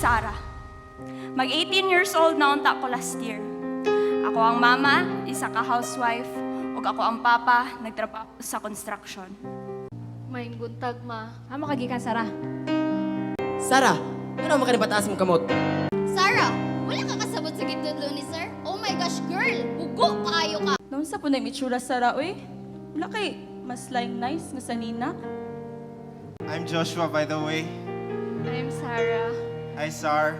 Sarah. Mag-18 years old na unta ko last year. Ako ang mama, isa ka housewife, ug ako ang papa, nagtrabaho sa construction. May buntag, ma. Amo kagikan, Sarah. Sarah, ano makanipataas mong kamot? Sarah, wala ka kasabot sa gitudlo ni sir? Oh my gosh, girl! Bugo kaayo ka! Noon sa po na imitsura, Sarah, uy. Wala kay mas like nice nga sa nina. I'm Joshua, by the way. I'm Sarah. Hi, Sar.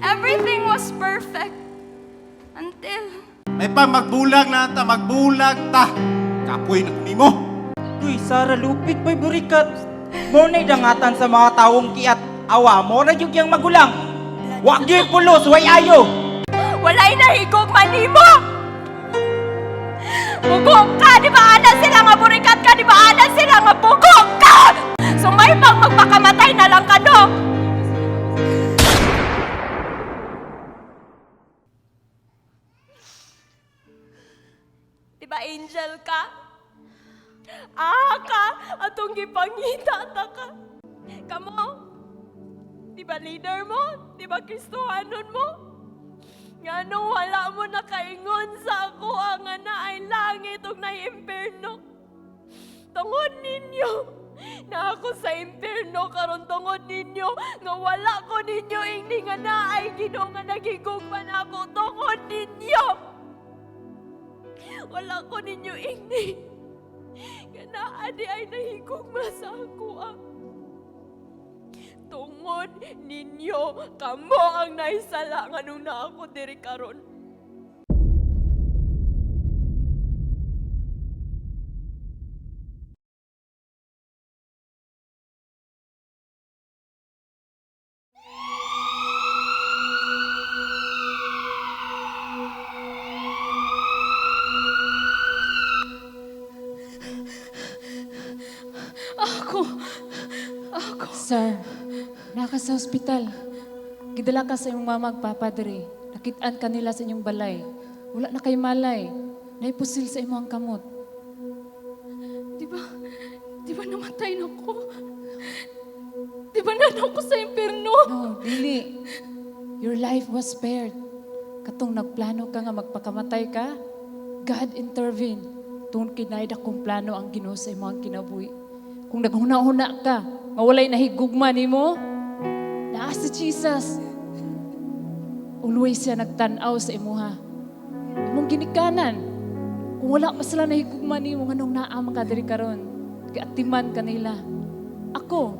Everything was perfect until May pa magbulag na ta, magbulag ta. Kapoy na nimo. Uy, Sarah, lupit pa'y burikat. Mo na'y dangatan sa mga taong kiat awa mo na yung magulang. Wag yung pulos, way ayo. walay nahigog manimo. Bugok ka, di ba ana sila nga burikat ka, di ba ana sila nga bugok ka? So may pang magpakamatay na lang ka, no? Di ba angel ka? Ka, atong gipangita ta ka. Kamo, di ba leader mo? Di ba Kristohanon mo? Nga nung wala mo nakaingon sa ako ang na ay langit ug na imperno. Tungod ninyo na ako sa imperno karon tungod ninyo nga wala ko ninyo ingni nga naay Ginoo nga nagigugman ako tungod ninyo. Wala ko ninyo ingni nga naadi ay nahigugma sa ako tungod ninyo, kamo ang naisala nga nung na ako diri karon. Ako. Sir, naka sa ospital. Gidala ka sa iyong mama ug papa diri. Nakitaan ka nila sa inyong balay. Wala na kay malay. Naipusil sa imong kamot. Di ba namatay na ko? Di ba nanong ko sa impyerno? No, dili. Your life was spared. Katong nagplano ka nga magpakamatay ka, God intervene. Tungod kinayda kong plano ang Ginoo sa imong kinabuhi. Kung naghuna-huna ka, nga walay nahigugma nimo, naa si Jesus. Always siya nagtanaw sa imuha. Imong ginikanan. Kung wala pa sila nahigugma nimo, nganong naamang ka diri karon, kiatiman kanila. Ako,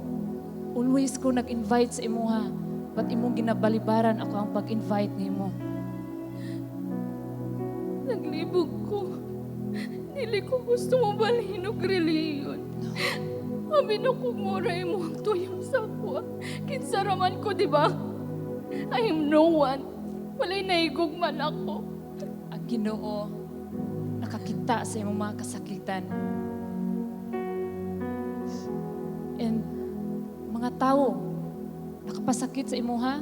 always ko nag-invite sa imuha, but imong ginabalibaran ako ang pag-invite nimo. Naglibog ko. Dili ko gusto mo balhin og reliyon. Abi na ko mura mo ang tuyong sa ako. Kinsaraman ko, di ba? I am no one. Walay naigugman ako. Ang Ginoo nakakita sa imong mga kasakitan. And mga tao nakapasakit sa imuha,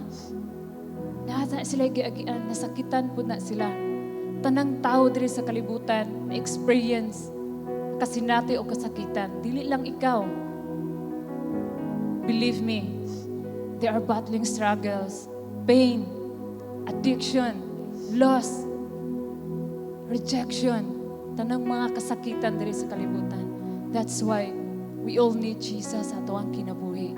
lahat na sila giagian, nasakitan po na sila. Tanang tao diri sa kalibutan na experience kasinati o kasakitan. Dili lang ikaw. Believe me, they are battling struggles, pain, addiction, loss, rejection. Tanang mga kasakitan diri sa kalibutan. That's why we all need Jesus sa ato ang kinabuhi.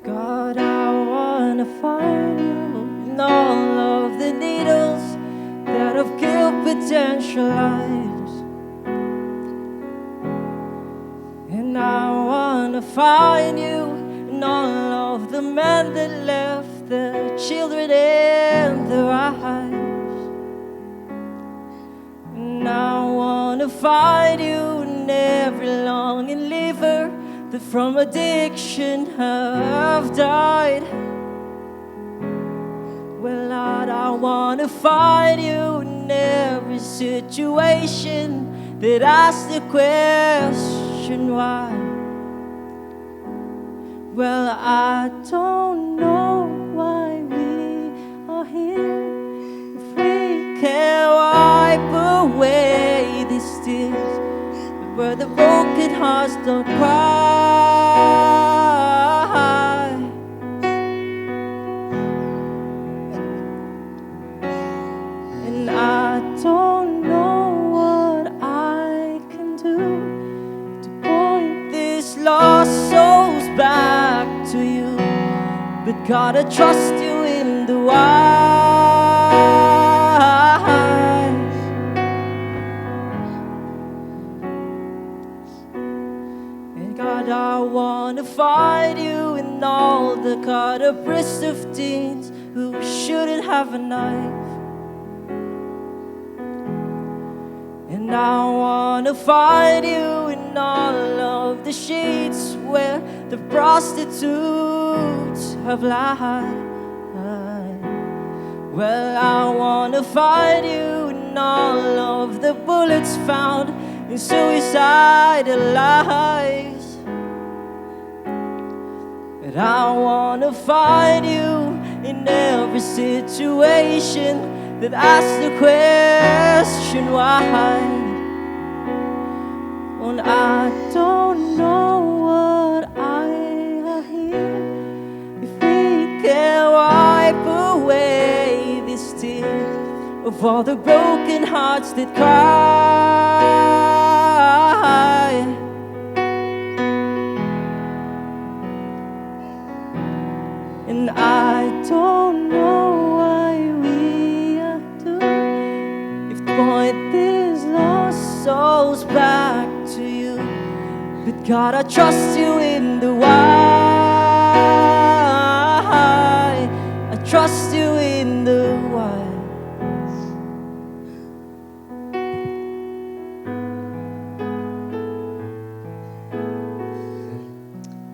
God, I wanna find you in all of the needles that have killed potential lives. And I wanna find you in all of the men that left their children in their eyes. And I wanna find you in every lung and liver that from addiction have died. Well, Lord, I wanna find you in every situation that asks the question why. Well, I don't know why we are here if we can't wipe away these tears, where the broken hearts don't cry. And I don't know what I can do to point these lost souls back to you, but God, I trust you in the why. And God, I wanna find you in all the caught up wrists of teens who shouldn't have a knife. And I wanna find you in all of the sheets where the prostitutes have lied. Well, I wanna find you in all of the bullets found in suicidal lives. And I wanna find you in every situation that asks the question why. Well, I don't know what I are here if we can't wipe away these tears of all the broken hearts that cry. And I don't know why we are doomed if to point these lost souls back to you, but God, I trust you in the why. I trust you in the why.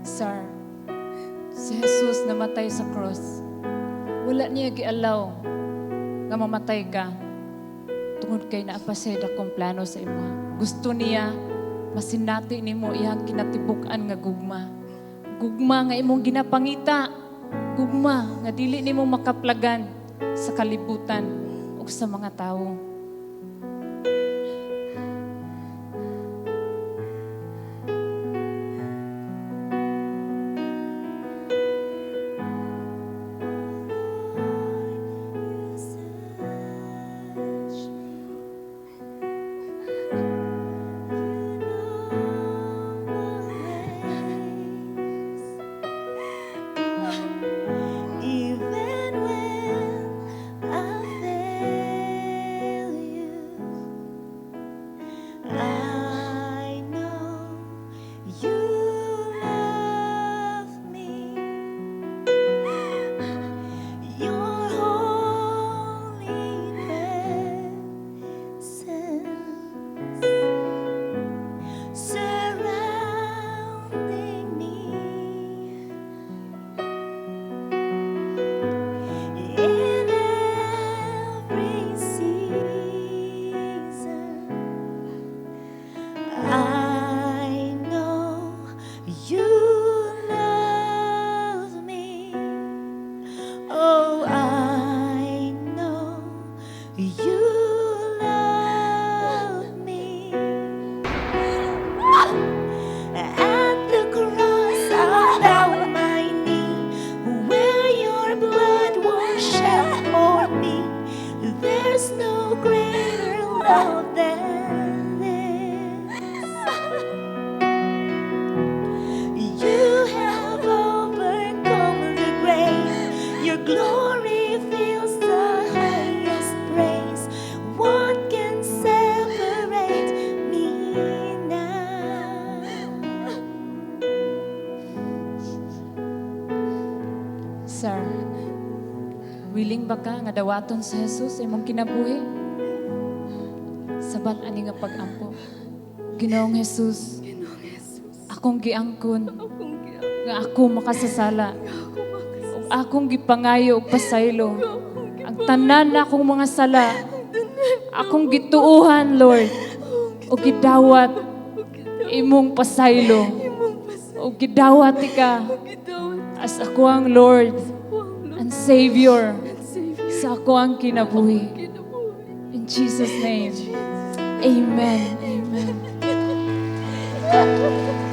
Sir, si Jesus namatay sa cross. Wala niya gialaw nga mamatay ka tungod kay naapasay akong plano sa imo. Gusto niya masinati nimo iyang kinatibuk-an nga gugma. Gugma nga imong ginapangita. Gugma nga dili nimo makaplagan sa kalibutan ug sa mga tawo. Even when I fail you, I know you love me. Your holy presence surrounding me. In every season, I know you love me. Oh, I know you love me. At the cross, I bow my knee, where your blood was shed for me. There's no greater love than this. You have overcome the grave. Your glory fills the highest praise. What can separate me now? Sir, willing ba ka nga dawaton sa Jesus imong kinabuhi? Sabat ani nga pag-ampo. Ginoong Jesus, akong giangkon akong nga ako makasasala. Ug akong gipangayo og pasaylo. Ang tanan na akong mga sala, akong gituuhan, Lord. O gidawat imong pasaylo. O gidawat ika as ako ang Lord and Savior sa ako ang kinabuhi. In Jesus' name, Amen. Amen.